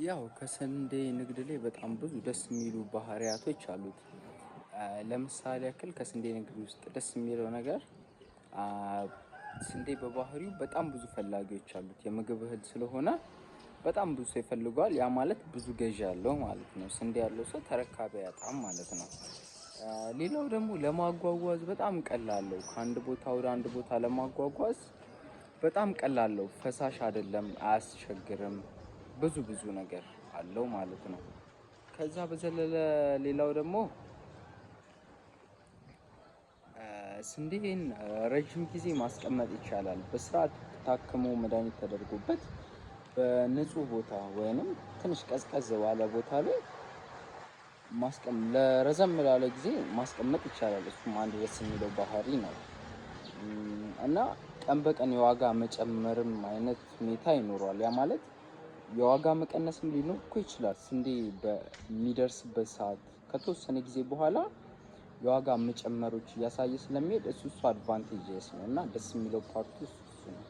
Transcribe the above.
ያው ከስንዴ ንግድ ላይ በጣም ብዙ ደስ የሚሉ ባህሪያቶች አሉት። ለምሳሌ ያክል ከስንዴ ንግድ ውስጥ ደስ የሚለው ነገር ስንዴ በባህሪው በጣም ብዙ ፈላጊዎች አሉት። የምግብ እህል ስለሆነ በጣም ብዙ ሰው ይፈልገዋል። ያ ማለት ብዙ ገዢ ያለው ማለት ነው። ስንዴ ያለው ሰው ተረካቢ አያጣም ማለት ነው። ሌላው ደግሞ ለማጓጓዝ በጣም ቀላል ነው። ከአንድ ቦታ ወደ አንድ ቦታ ለማጓጓዝ በጣም ቀላል ነው። ፈሳሽ አይደለም፣ አያስቸግርም። ብዙ ነገር አለው ማለት ነው። ከዛ በዘለለ ሌላው ደግሞ ስንዴን ረጅም ጊዜ ማስቀመጥ ይቻላል። በስርዓት ታክሞ መድኃኒት ተደርጎበት በንጹህ ቦታ ወይንም ትንሽ ቀዝቀዝ ባለ ቦታ ላይ ለረዘም ላለ ጊዜ ማስቀመጥ ይቻላል። እሱም አንድ ደስ የሚለው ባህሪ ነው። እና ቀን በቀን የዋጋ መጨመርም አይነት ሁኔታ ይኖረዋል። ያ ማለት የዋጋ መቀነስም ሊኖር እኮ ይችላል። ስንዴ በሚደርስበት ሰዓት ከተወሰነ ጊዜ በኋላ የዋጋ መጨመሮች እያሳየ ስለሚሄድ እሱ አድቫንቴጅስ ነው እና ደስ የሚለው ፓርቱ እሱ ነው።